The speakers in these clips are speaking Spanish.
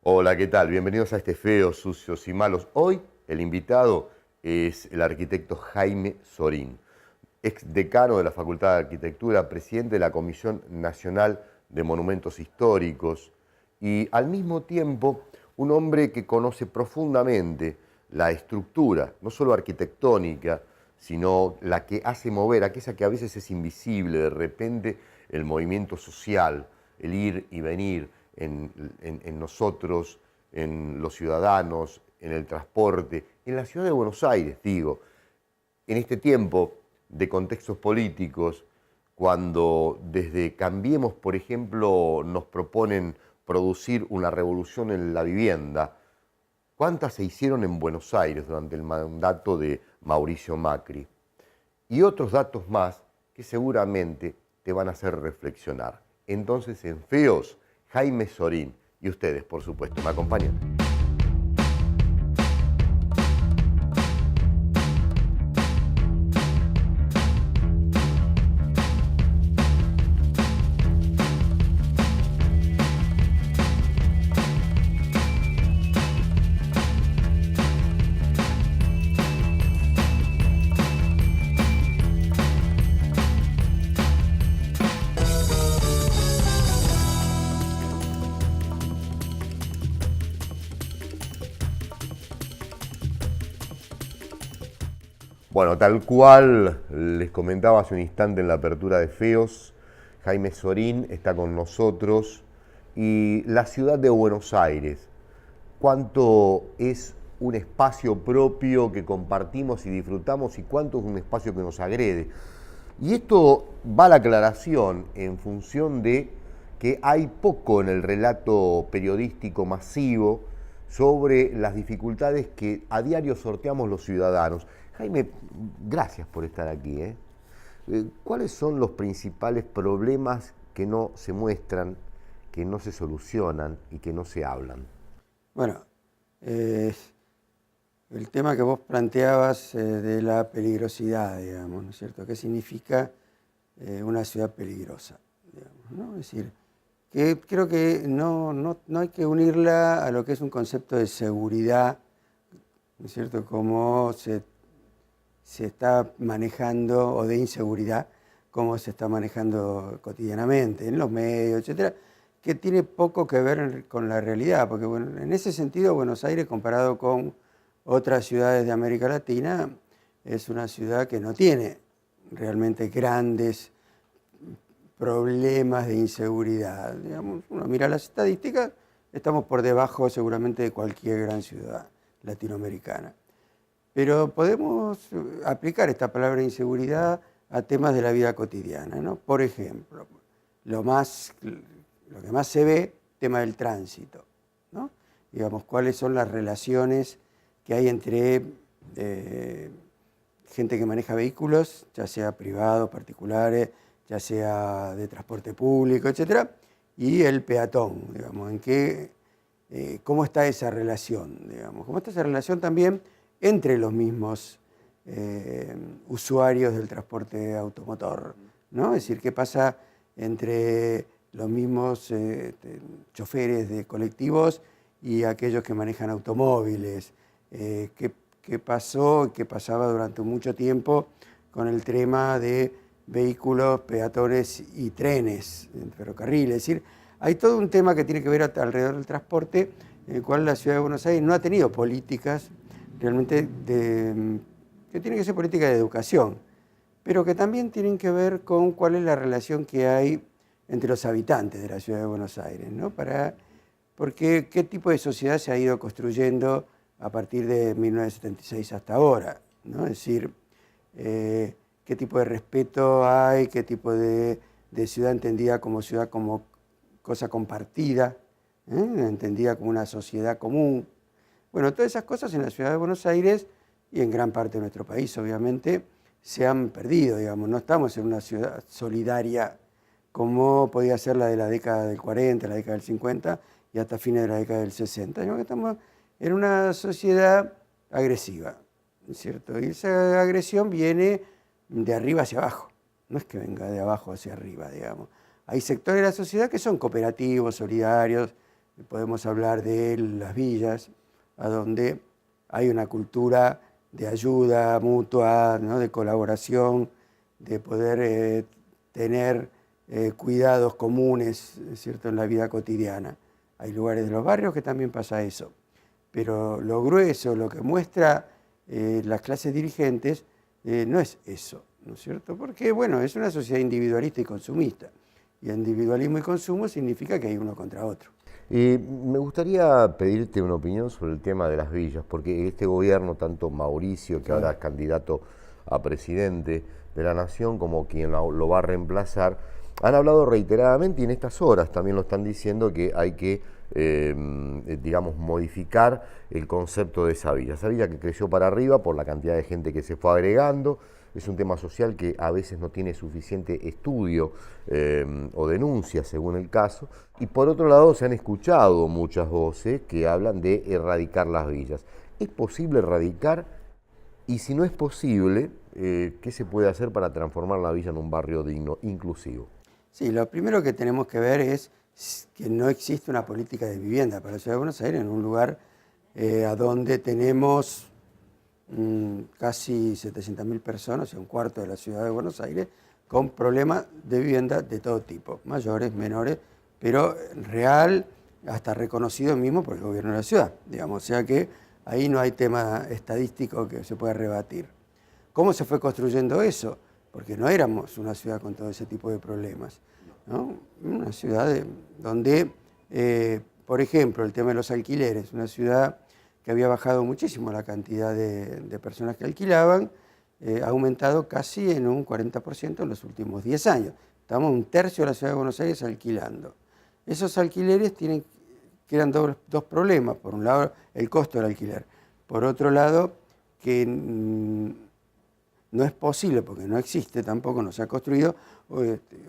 Hola, ¿qué tal? Bienvenidos a este Feos, Sucios y Malos. Hoy el invitado es el arquitecto Jaime Sorín, ex decano de la Facultad de Arquitectura, presidente de la Comisión Nacional de Monumentos Históricos y al mismo tiempo un hombre que conoce profundamente la estructura, no solo arquitectónica, sino la que hace mover, aquella que a veces es invisible, de repente el movimiento social, el ir y venir en nosotros, en los ciudadanos, en el transporte, en la ciudad de Buenos Aires, digo, en este tiempo de contextos políticos, cuando desde Cambiemos, por ejemplo, nos proponen producir una revolución en la vivienda, ¿cuántas se hicieron en Buenos Aires durante el mandato de Mauricio Macri? Y otros datos más que seguramente te van a hacer reflexionar. Entonces, en Feos, Jaime Sorín y ustedes, por supuesto, me acompañan. Bueno, tal cual les comentaba hace un instante en la apertura de Feos, Jaime Sorín está con nosotros y la ciudad de Buenos Aires, cuánto es un espacio propio que compartimos y disfrutamos y cuánto es un espacio que nos agrede. Y esto va a la aclaración en función de que hay poco en el relato periodístico masivo sobre las dificultades que a diario sorteamos los ciudadanos. Jaime, gracias por estar aquí. ¿Cuáles son los principales problemas que no se muestran, que no se solucionan y que no se hablan? Bueno, el tema que vos planteabas de la peligrosidad, digamos, ¿no es cierto? ¿Qué significa una ciudad peligrosa? Digamos, ¿no? Es decir, que creo que no hay que unirla a lo que es un concepto de seguridad, ¿no es cierto? Como se está manejando, o de inseguridad, cómo se está manejando cotidianamente en los medios, etcétera, que tiene poco que ver con la realidad, porque bueno, en ese sentido Buenos Aires, comparado con otras ciudades de América Latina, es una ciudad que no tiene realmente grandes problemas de inseguridad. Digamos, uno mira las estadísticas, estamos por debajo seguramente de cualquier gran ciudad latinoamericana. Pero podemos aplicar esta palabra inseguridad a temas de la vida cotidiana, ¿no? Por ejemplo, lo que más se ve, tema del tránsito, ¿no? Digamos, cuáles son las relaciones que hay entre gente que maneja vehículos, ya sea privados, particulares, ya sea de transporte público, etcétera, y el peatón, digamos, cómo está esa relación, digamos, cómo está esa relación también entre los mismos usuarios del transporte automotor, ¿no? Es decir, qué pasa entre los mismos choferes de colectivos y aquellos que manejan automóviles. ¿Qué pasó y qué pasaba durante mucho tiempo con el tema de vehículos, peatones y trenes en ferrocarriles? Es decir, hay todo un tema que tiene que ver alrededor del transporte, en el cual la ciudad de Buenos Aires no ha tenido políticas realmente que tienen que ser políticas de educación, pero que también tienen que ver con cuál es la relación que hay entre los habitantes de la ciudad de Buenos Aires, ¿no? Porque qué tipo de sociedad se ha ido construyendo a partir de 1976 hasta ahora, ¿no? Es decir, qué tipo de respeto hay, qué tipo de ciudad entendida como cosa compartida, entendida como una sociedad común. Bueno, todas esas cosas en la ciudad de Buenos Aires y en gran parte de nuestro país, obviamente, se han perdido, digamos. No estamos en una ciudad solidaria como podía ser la de la década del 40, la década del 50 y hasta fines de la década del 60. Sino que estamos en una sociedad agresiva, ¿no es cierto? Y esa agresión viene de arriba hacia abajo, no es que venga de abajo hacia arriba, digamos. Hay sectores de la sociedad que son cooperativos, solidarios, podemos hablar de las villas, a donde hay una cultura de ayuda mutua, ¿no? De colaboración, de poder tener cuidados comunes, ¿cierto?, en la vida cotidiana. Hay lugares de los barrios que también pasa eso, pero lo grueso, lo que muestra las clases dirigentes, no es eso, ¿no es cierto? Porque, bueno, es una sociedad individualista y consumista, y individualismo y consumo significa que hay uno contra otro. Me gustaría pedirte una opinión sobre el tema de las villas, porque este gobierno, tanto Mauricio, que ahora es candidato a presidente de la Nación, como quien lo va a reemplazar, han hablado reiteradamente, y en estas horas también lo están diciendo, que hay que, digamos, modificar el concepto de esa villa. Esa villa que creció para arriba por la cantidad de gente que se fue agregando. Es un tema social que a veces no tiene suficiente estudio o denuncia, según el caso. Y por otro lado, se han escuchado muchas voces que hablan de erradicar las villas. ¿Es posible erradicar? Y si no es posible, ¿qué se puede hacer para transformar la villa en un barrio digno, inclusivo? Sí, lo primero que tenemos que ver es que no existe una política de vivienda para la Ciudad de Buenos Aires, en un lugar a donde tenemos casi 700.000 personas, o sea, un cuarto de la Ciudad de Buenos Aires, con problemas de vivienda de todo tipo, mayores, menores, pero real, hasta reconocido mismo por el gobierno de la ciudad, digamos, o sea que ahí no hay tema estadístico que se pueda rebatir. ¿Cómo se fue construyendo eso? Porque no éramos una ciudad con todo ese tipo de problemas, ¿no? Una ciudad donde, por ejemplo, el tema de los alquileres, una ciudad que había bajado muchísimo la cantidad de personas que alquilaban, ha aumentado casi en un 40% en los últimos 10 años. Estamos un tercio de la Ciudad de Buenos Aires alquilando. Esos alquileres quedan dos problemas. Por un lado, el costo del alquiler. Por otro lado, que no es posible, porque no existe tampoco, no se ha construido,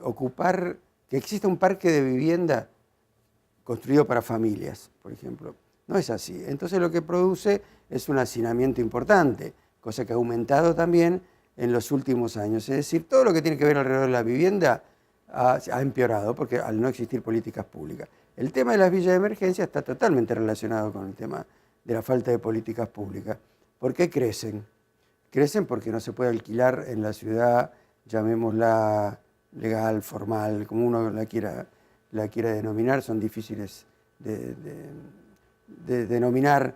ocupar, que exista un parque de vivienda construido para familias, por ejemplo. No es así. Entonces lo que produce es un hacinamiento importante, cosa que ha aumentado también en los últimos años. Es decir, todo lo que tiene que ver alrededor de la vivienda ha empeorado, porque al no existir políticas públicas. El tema de las villas de emergencia está totalmente relacionado con el tema de la falta de políticas públicas. ¿Por qué crecen? Crecen porque no se puede alquilar en la ciudad, llamémosla legal, formal, como uno la quiera denominar, son difíciles de denominar,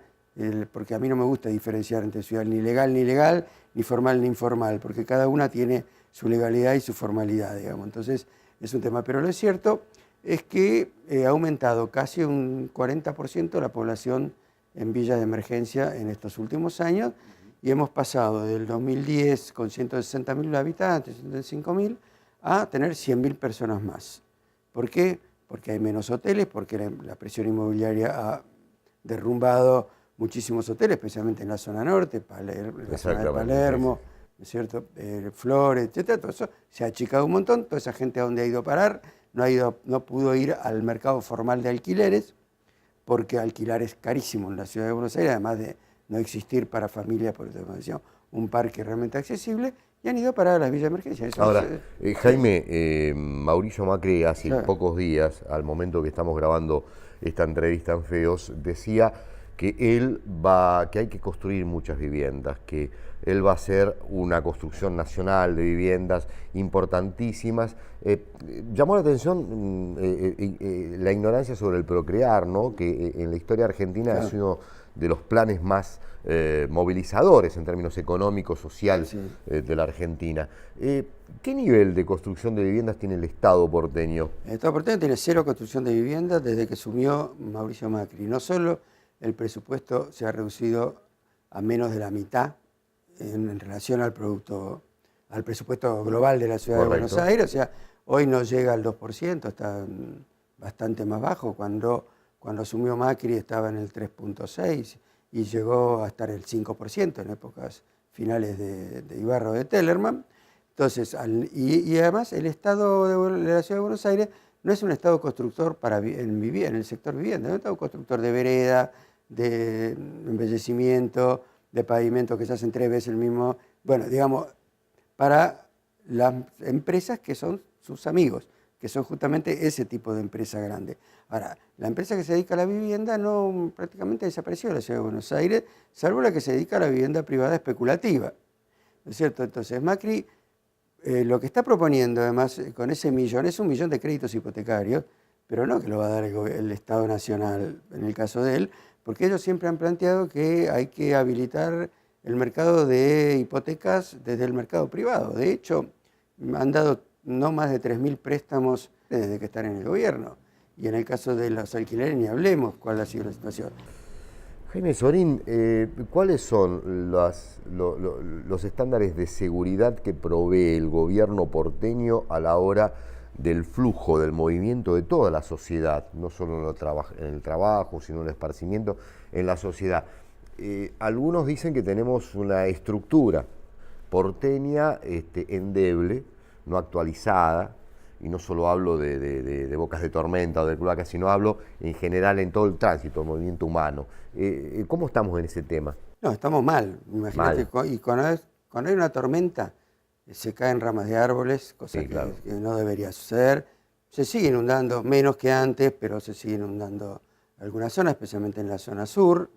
porque a mí no me gusta diferenciar entre ciudad ni legal, ni formal ni informal, porque cada una tiene su legalidad y su formalidad, digamos. Entonces es un tema, pero lo cierto es que ha aumentado casi un 40% la población en villas de emergencia en estos últimos años, y hemos pasado del 2010 con 160.000 habitantes, 105.000, a tener 100.000 personas más. ¿Por qué? Porque hay menos hoteles, porque la presión inmobiliaria ha derrumbado muchísimos hoteles, especialmente en la zona norte, la zona de Palermo, ¿no es cierto? Flores, etcétera. Todo eso se ha achicado un montón. Toda esa gente, ¿a dónde ha ido a parar? No pudo ir al mercado formal de alquileres, porque alquilar es carísimo en la Ciudad de Buenos Aires, además de no existir para familias, por eso decía, un parque realmente accesible, y han ido a parar a las villas de emergencia. Eso ahora, Jaime, Mauricio Macri hace pocos días, al momento que estamos grabando esta entrevista en Feos, decía que que hay que construir muchas viviendas, que él va a hacer una construcción nacional de viviendas importantísimas. Llamó la atención la ignorancia sobre el procrear, ¿no? Que en la historia argentina es uno de los planes más movilizadores en términos económicos, sociales de la Argentina. ¿Qué nivel de construcción de viviendas tiene el Estado porteño? El Estado porteño tiene 0 construcción de viviendas desde que asumió Mauricio Macri. No solo el presupuesto se ha reducido a menos de la mitad en relación al presupuesto global de la Ciudad de Buenos Aires, o sea, hoy no llega al 2%, está bastante más bajo. Cuando asumió Macri estaba en el 3.6% y llegó a estar el 5% en épocas finales de Ibarra o de Tellerman. Entonces, y además el Estado de la Ciudad de Buenos Aires no es un Estado constructor en el sector vivienda, es un Estado constructor de vereda, de embellecimiento, de pavimento que se hacen 3 veces el mismo, bueno, digamos, para las empresas que son sus amigos, que son justamente ese tipo de empresa grande. Ahora, la empresa que se dedica a la vivienda prácticamente desapareció de la Ciudad de Buenos Aires, salvo la que se dedica a la vivienda privada especulativa, ¿no es cierto? Entonces, Macri lo que está proponiendo, además, con ese millón, es 1 millón de créditos hipotecarios, pero no que lo va a dar el Estado Nacional en el caso de él, porque ellos siempre han planteado que hay que habilitar el mercado de hipotecas desde el mercado privado. De hecho, han dado no más de 3.000 préstamos desde que están en el gobierno. Y en el caso de los alquileres ni hablemos cuál ha sido la situación. Jaime Sorín, ¿cuáles son los estándares de seguridad que provee el gobierno porteño a la hora del flujo, del movimiento de toda la sociedad, no solo en el trabajo, sino en el esparcimiento, en la sociedad? Algunos dicen que tenemos una estructura porteña endeble, no actualizada, y no solo hablo de Bocas de Tormenta o de Cloacas, sino hablo en general en todo el tránsito, el movimiento humano. ¿Cómo estamos en ese tema? No, estamos mal. Imagínate, y cuando hay una tormenta, se caen ramas de árboles, cosa que no debería suceder. Se sigue inundando, menos que antes, pero se sigue inundando algunas zonas, especialmente en la zona sur.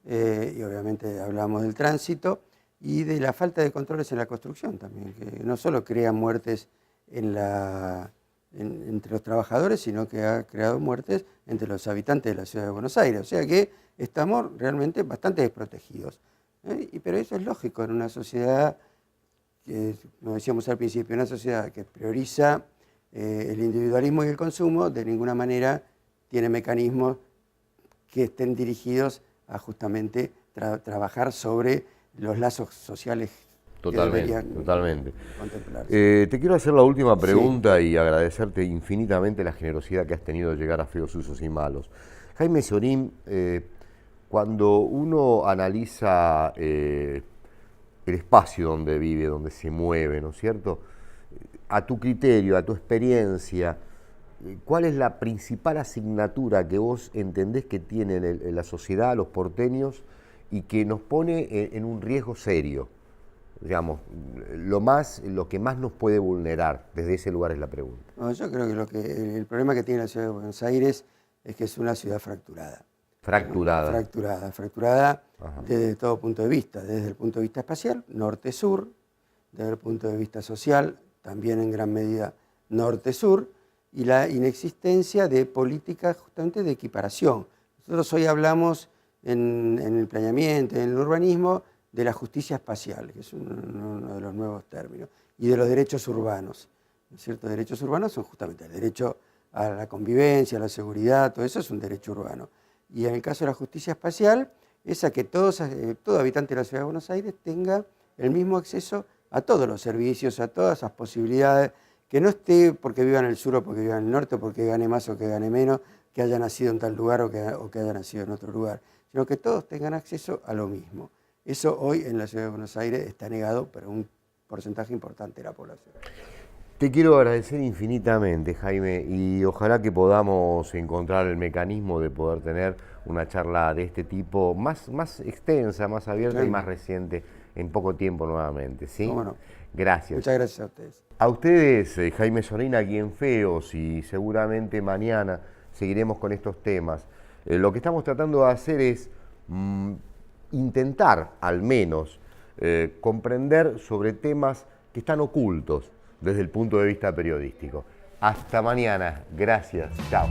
Y obviamente hablamos del tránsito y de la falta de controles en la construcción también, que no solo crea muertes entre los trabajadores, sino que ha creado muertes entre los habitantes de la Ciudad de Buenos Aires. O sea que estamos realmente bastante desprotegidos. Pero eso es lógico en una sociedad que, como decíamos al principio, una sociedad que prioriza el individualismo y el consumo, de ninguna manera tiene mecanismos que estén dirigidos a justamente trabajar sobre los lazos sociales. Totalmente. Te quiero hacer la última pregunta y agradecerte infinitamente la generosidad que has tenido de llegar a Feos, Sucios y Malos. Jaime Sorín, cuando uno analiza el espacio donde vive, donde se mueve, ¿no es cierto? A tu criterio, a tu experiencia, ¿cuál es la principal asignatura que vos entendés que tiene la sociedad, los porteños, y que nos pone en un riesgo serio? Digamos, lo que más nos puede vulnerar, desde ese lugar es la pregunta. No, yo creo que el problema que tiene la Ciudad de Buenos Aires es que es una ciudad fracturada. Fracturada desde todo punto de vista, desde el punto de vista espacial, norte-sur, desde el punto de vista social, también en gran medida norte-sur, y la inexistencia de políticas justamente de equiparación. Nosotros hoy hablamos en el planeamiento, en el urbanismo, de la justicia espacial, que es uno de los nuevos términos, y de los derechos urbanos. ¿Ciertos derechos urbanos son justamente el derecho a la convivencia, a la seguridad, todo eso es un derecho urbano. Y en el caso de la justicia espacial, es a que todo habitante de la Ciudad de Buenos Aires tenga el mismo acceso a todos los servicios, a todas esas posibilidades, que no esté porque viva en el sur o porque viva en el norte, porque gane más o que gane menos, que haya nacido en tal lugar o que haya nacido en otro lugar, sino que todos tengan acceso a lo mismo. Eso hoy en la Ciudad de Buenos Aires está negado por un porcentaje importante de la población. Te quiero agradecer infinitamente, Jaime, y ojalá que podamos encontrar el mecanismo de poder tener una charla de este tipo más extensa, más abierta y más reciente en poco tiempo nuevamente, ¿sí? ¿Cómo no? Gracias. Muchas gracias a ustedes. A ustedes, Jaime Sorín, aquí en Feos, y seguramente mañana seguiremos con estos temas. Lo que estamos tratando de hacer es intentar, al menos, comprender sobre temas que están ocultos desde el punto de vista periodístico. Hasta mañana. Gracias. Chao.